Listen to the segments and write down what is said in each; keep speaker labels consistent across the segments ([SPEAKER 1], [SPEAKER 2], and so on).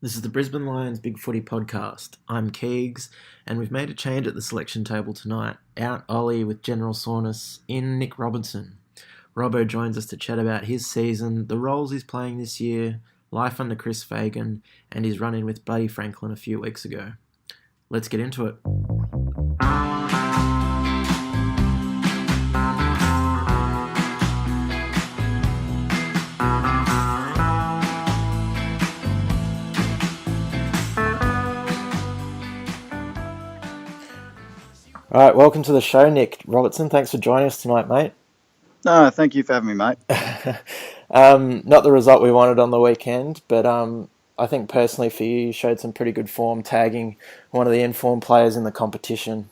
[SPEAKER 1] This is the Brisbane Lions Big Footy podcast. I'm Keegs, and we've made a change at the selection table tonight. Out Ollie with general soreness, in Nick Robertson. Robbo joins us to chat about his season, the roles he's playing this year, life under Chris Fagan, and his run-in with Buddy Franklin a few weeks ago. Let's get into it. All right, welcome to the show, Nick Robertson. Thanks for joining us tonight, mate.
[SPEAKER 2] No, thank you for having me, mate.
[SPEAKER 1] Not the result we wanted on the weekend, but I think personally for you showed some pretty good form tagging one of the informed players in the competition.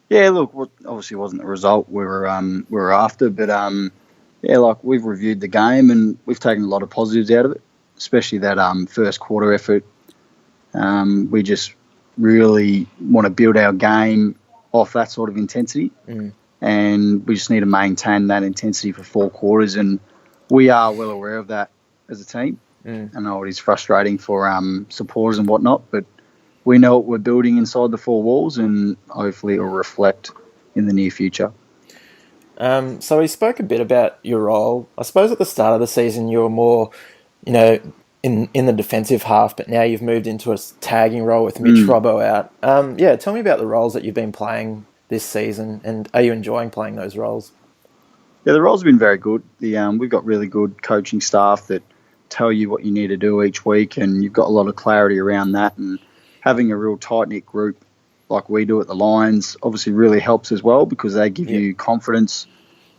[SPEAKER 2] Yeah, look, obviously wasn't the result we were after, but we've reviewed the game and we've taken a lot of positives out of it, especially that first quarter effort. We just really want to build our game off that sort of intensity, and we just need to maintain that intensity for 4 quarters, and we are well aware of that as a team. I know it is frustrating for supporters and whatnot, but we know what we're building inside the 4 walls, and hopefully it will reflect in the near future.
[SPEAKER 1] So we spoke a bit about your role. I suppose at the start of the season you were more, in the defensive half, but now you've moved into a tagging role with Mitch Robbo out. Tell me about the roles that you've been playing this season, and are you enjoying playing those roles?
[SPEAKER 2] Yeah, the roles have been very good. We've got really good coaching staff that tell you what you need to do each week, and you've got a lot of clarity around that, and having a real tight-knit group like we do at the Lions obviously really helps as well, because they give you confidence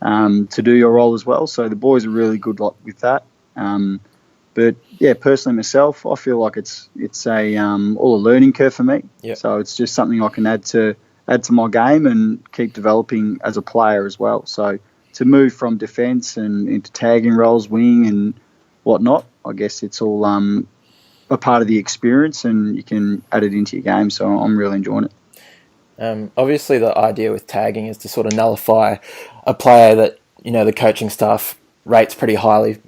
[SPEAKER 2] to do your role as well. So the boys are really good with that. But yeah, personally myself, I feel like it's all a learning curve for me.
[SPEAKER 1] Yep.
[SPEAKER 2] So it's just something I can add to my game and keep developing as a player as well. So to move from defence and into tagging roles, wing and whatnot, I guess it's all a part of the experience, and you can add it into your game. So I'm really enjoying it.
[SPEAKER 1] Obviously, the idea with tagging is to sort of nullify a player that the coaching staff rates pretty highly.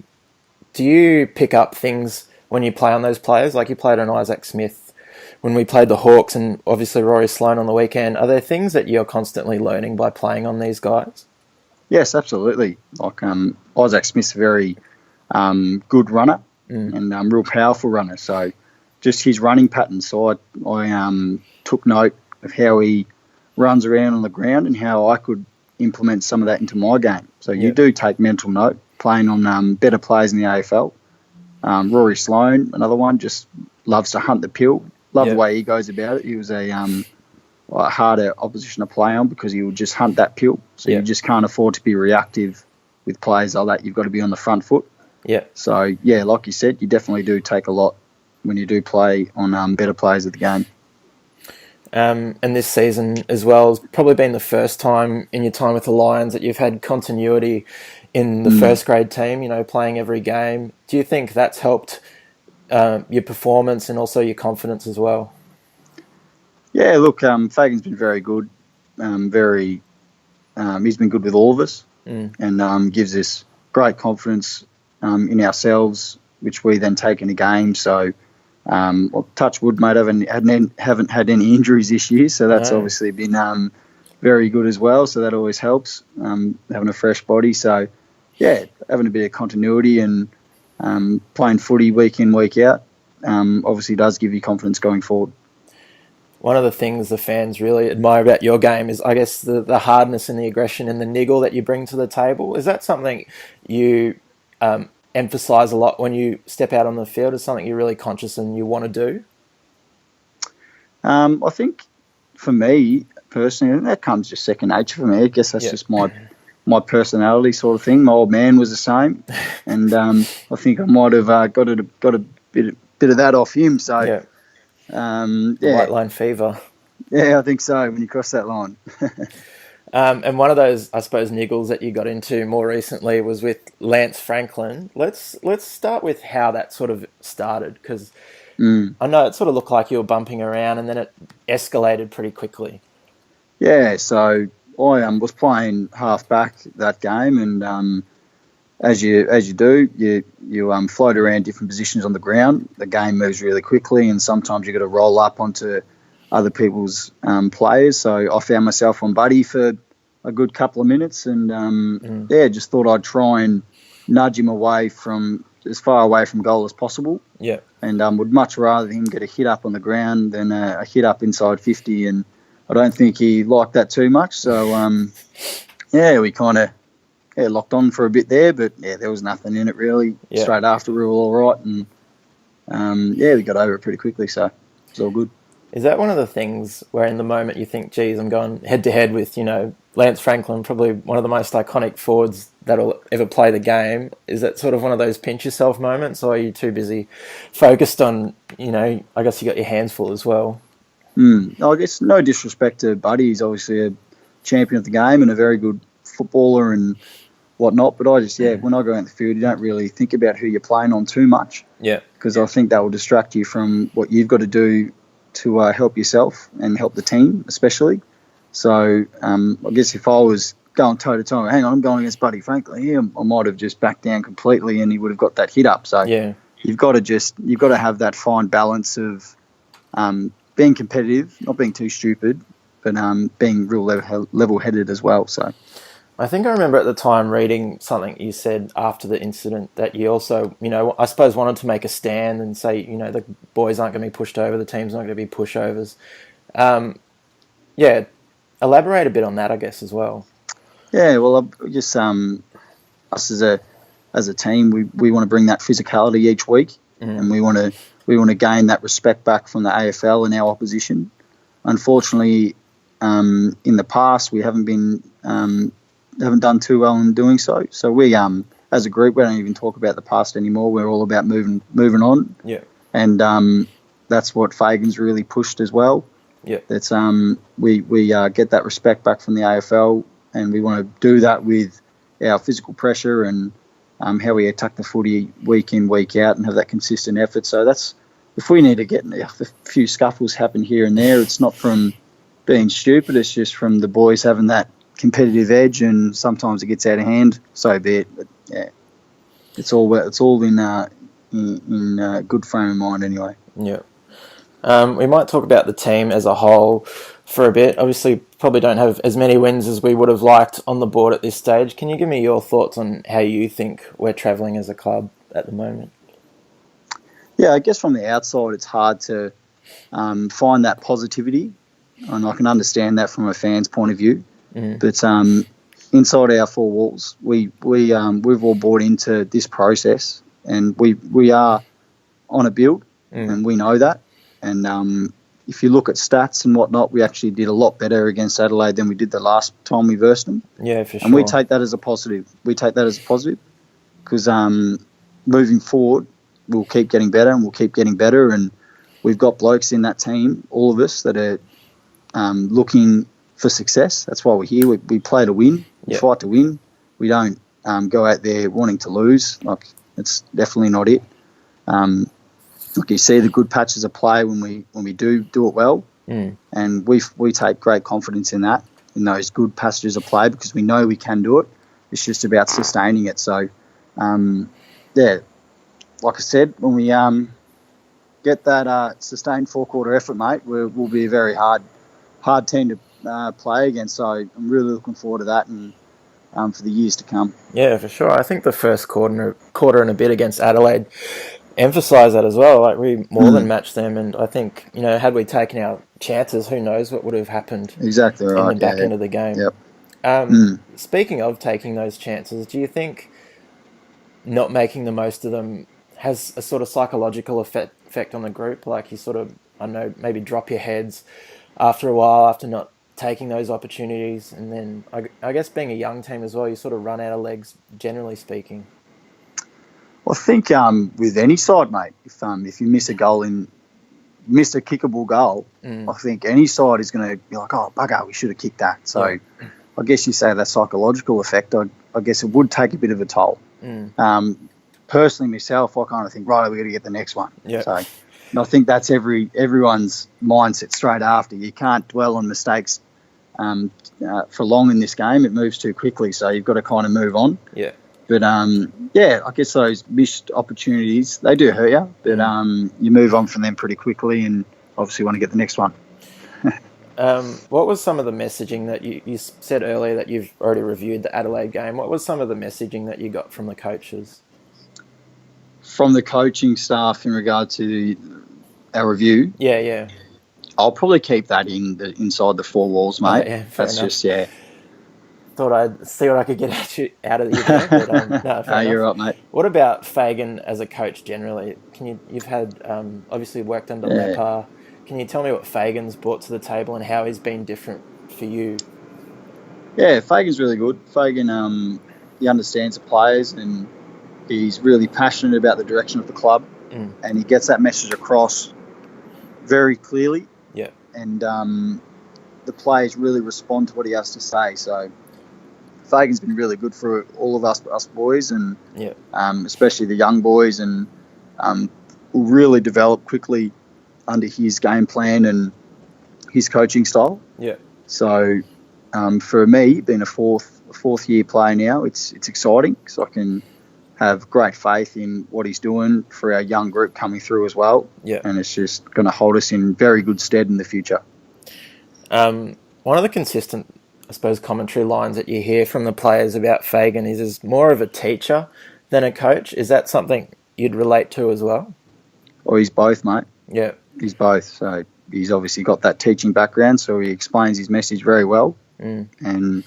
[SPEAKER 1] Do you pick up things when you play on those players? Like you played on Isaac Smith when we played the Hawks, and obviously Rory Sloane on the weekend. Are there things that you're constantly learning by playing on these guys?
[SPEAKER 2] Yes, absolutely. Like Isaac Smith's a very good runner and real powerful runner. So just his running pattern. So I took note of how he runs around on the ground and how I could implement some of that into my game. So you do take mental note. Playing on better players in the AFL. Rory Sloane, another one, just loves to hunt the pill. Love the way he goes about it. He was a harder opposition to play on because he would just hunt that pill. So you just can't afford to be reactive with players like that. You've got to be on the front foot.
[SPEAKER 1] Yeah.
[SPEAKER 2] So, yeah, like you said, you definitely do take a lot when you do play on better players of the game.
[SPEAKER 1] And this season as well has probably been the first time in your time with the Lions that you've had continuity in the first grade team, playing every game. Do you think that's helped your performance and also your confidence as well?
[SPEAKER 2] Yeah, look, Fagan's been very good. He's been good with all of us and gives us great confidence in ourselves, which we then take in a game. So, touch wood, mate, haven't had any injuries this year, so that's obviously been very good as well. So that always helps, having a fresh body. So, yeah, having a bit of continuity and playing footy week in, week out obviously does give you confidence going forward.
[SPEAKER 1] One of the things the fans really admire about your game is, I guess, the hardness and the aggression and the niggle that you bring to the table. Is that something you emphasise a lot when you step out on the field? Is something you're really conscious and you want to do?
[SPEAKER 2] I think for me personally, that comes just second nature for me. I guess that's just my personality sort of thing. My old man was the same, and I think I might have got a bit of that off him. So
[SPEAKER 1] white line fever.
[SPEAKER 2] Yeah, I think so. When you cross that line.
[SPEAKER 1] And one of those, I suppose, niggles that you got into more recently was with Lance Franklin. Let's start with how that sort of started, because I know it sort of looked like you were bumping around and then it escalated pretty quickly. Yeah,
[SPEAKER 2] so I was playing half back that game, and as you do, you float around different positions on the ground. The game moves really quickly, and sometimes you got to roll up onto other people's players. So I found myself on Buddy for a good couple of minutes, and just thought I'd try and nudge him away from as far away from goal as possible.
[SPEAKER 1] Yeah.
[SPEAKER 2] And would much rather him get a hit up on the ground than a hit up inside 50, and I don't think he liked that too much. So, we kind of locked on for a bit there, but, there was nothing in it really. Yeah. Straight after, we were all right, and, we got over it pretty quickly, so it's all good.
[SPEAKER 1] Is that one of the things where in the moment you think, geez, I'm going head-to-head with, Lance Franklin, probably one of the most iconic forwards that'll ever play the game? Is that sort of one of those pinch-yourself moments, or are you too busy focused on, I guess you got your hands full as well?
[SPEAKER 2] I guess no disrespect to Buddy. He's obviously a champion of the game and a very good footballer and whatnot, but I just, when I go out the field, you don't really think about who you're playing on too much.
[SPEAKER 1] Yeah.
[SPEAKER 2] Because I think that will distract you from what you've got to do to help yourself and help the team, especially. So I guess if I was going toe-to-toe, hang on, I'm going against Buddy Franklin, I might have just backed down completely and he would have got that hit up. So you've got to have that fine balance of being competitive, not being too stupid, but being real level-headed as well. So
[SPEAKER 1] I think I remember at the time reading something you said after the incident that you also, I suppose wanted to make a stand and say, the boys aren't going to be pushed over, the team's not going to be pushovers. Elaborate a bit on that, I guess, as well.
[SPEAKER 2] Yeah, well, I guess us as a team, we want to bring that physicality each week, and we want to gain that respect back from the AFL and our opposition. Unfortunately, in the past, we haven't done too well in doing so. So we, as a group, we don't even talk about the past anymore. We're all about moving on.
[SPEAKER 1] Yeah.
[SPEAKER 2] And that's what Fagan's really pushed as well.
[SPEAKER 1] Yeah.
[SPEAKER 2] That's we get that respect back from the AFL, and we want to do that with our physical pressure and how we attack the footy week in, week out, and have that consistent effort. So that's, if we need to get a few scuffles happen here and there, it's not from being stupid. It's just from the boys having that competitive edge, and sometimes it gets out of hand. So be it. But it's all in a good frame of mind anyway.
[SPEAKER 1] Yeah. We might talk about the team as a whole for a bit. Obviously, probably don't have as many wins as we would have liked on the board at this stage. Can you give me your thoughts on how you think we're travelling as a club at the moment?
[SPEAKER 2] Yeah, I guess from the outside, it's hard to find that positivity, and I can understand that from a fan's point of view. But inside our four walls, we've all bought into this process, and we are on a build, and we know that. And if you look at stats and whatnot, we actually did a lot better against Adelaide than we did the last time we versed them.
[SPEAKER 1] Yeah, for sure.
[SPEAKER 2] And we take that as a positive. Because moving forward, we'll keep getting better, and we'll keep getting better. And we've got blokes in that team, all of us, that are looking for success. That's why we're here. We play to win. We fight to win. We don't go out there wanting to lose. Like, it's definitely not it. Look, you see the good patches of play when we do it well, and we take great confidence in that, in those good passages of play, because we know we can do it. It's just about sustaining it. So, like I said, when we get that sustained four-quarter effort, mate, we'll be a very hard team to play against. So I'm really looking forward to that, and for the years to come. Yeah,
[SPEAKER 1] for sure. I think the first quarter and a bit against Adelaide emphasise that as well. Like, we more than matched them, and I think, had we taken our chances, who knows what would have happened
[SPEAKER 2] exactly right
[SPEAKER 1] in the back end of the game.
[SPEAKER 2] Yep.
[SPEAKER 1] Speaking of taking those chances, do you think not making the most of them has a sort of psychological effect on the group? Like, you sort of, I don't know, maybe drop your heads after a while, after not taking those opportunities, and then I guess being a young team as well, you sort of run out of legs, generally speaking.
[SPEAKER 2] I think with any side, mate, if you miss a kickable goal, I think any side is going to be like, oh, bugger, we should have kicked that. So I guess you say that psychological effect, I guess it would take a bit of a toll. Personally, myself, I kind of think, right, we've got to get the next one.
[SPEAKER 1] Yeah.
[SPEAKER 2] So, and I think that's everyone's mindset straight after. You can't dwell on mistakes for long in this game. It moves too quickly, so you've got to kind of move on.
[SPEAKER 1] Yeah.
[SPEAKER 2] But I guess those missed opportunities, they do hurt you, but you move on from them pretty quickly and obviously want to get the next one.
[SPEAKER 1] What was some of the messaging that you said earlier that you've already reviewed the Adelaide game? What was some of the messaging that you got from the coaches?
[SPEAKER 2] From the coaching staff in regard to our review?
[SPEAKER 1] Yeah.
[SPEAKER 2] I'll probably keep that inside the four walls, mate.
[SPEAKER 1] Yeah,
[SPEAKER 2] That's enough. Just.
[SPEAKER 1] Thought I'd see what I could get out of you there, but no,
[SPEAKER 2] you're right, mate.
[SPEAKER 1] What about Fagan as a coach generally? You've had obviously worked under Lepar. Can you tell me what Fagan's brought to the table and how he's been different for you?
[SPEAKER 2] Yeah, Fagan's really good. Fagan, he understands the players and he's really passionate about the direction of the club, and he gets that message across very clearly.
[SPEAKER 1] Yeah,
[SPEAKER 2] and the players really respond to what he has to say. So Fagan's been really good for all of us boys, and especially the young boys, and will really develop quickly under his game plan and his coaching style.
[SPEAKER 1] Yeah.
[SPEAKER 2] So for me, being a fourth year player now, it's exciting because I can have great faith in what he's doing for our young group coming through as well.
[SPEAKER 1] Yeah.
[SPEAKER 2] And it's just going to hold us in very good stead in the future.
[SPEAKER 1] One of the consistent, I suppose, commentary lines that you hear from the players about Fagan is more of a teacher than a coach. Is that something you'd relate to as well?
[SPEAKER 2] Oh, he's both, mate.
[SPEAKER 1] Yeah.
[SPEAKER 2] He's both. So he's obviously got that teaching background, so he explains his message very well. And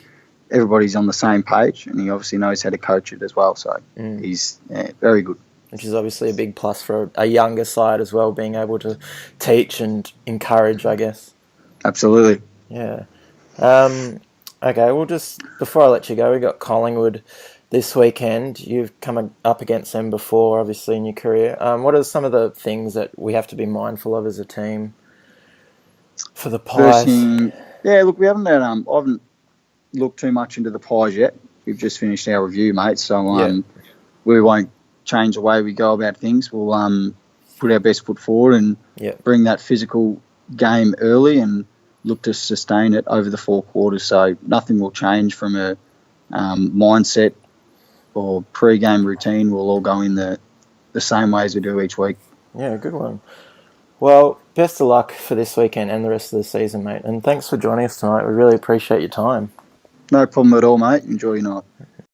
[SPEAKER 2] everybody's on the same page, and he obviously knows how to coach it as well. So he's very good.
[SPEAKER 1] Which is obviously a big plus for a younger side as well, being able to teach and encourage, I guess.
[SPEAKER 2] Absolutely.
[SPEAKER 1] Yeah. Okay, well, just before I let you go, we got Collingwood this weekend. You've come up against them before, obviously, in your career. What are some of the things that we have to be mindful of as a team for the Pies?
[SPEAKER 2] Look, we haven't I haven't looked too much into the Pies yet. We've just finished our review, mate, so we won't change the way we go about things. We'll put our best foot forward and bring that physical game early and look to sustain it over the 4 quarters. So nothing will change from a mindset or pre-game routine. We'll all go in the same way as we do each week.
[SPEAKER 1] Yeah, good one. Well, best of luck for this weekend and the rest of the season, mate. And thanks for joining us tonight. We really appreciate your time.
[SPEAKER 2] No problem at all, mate. Enjoy your night.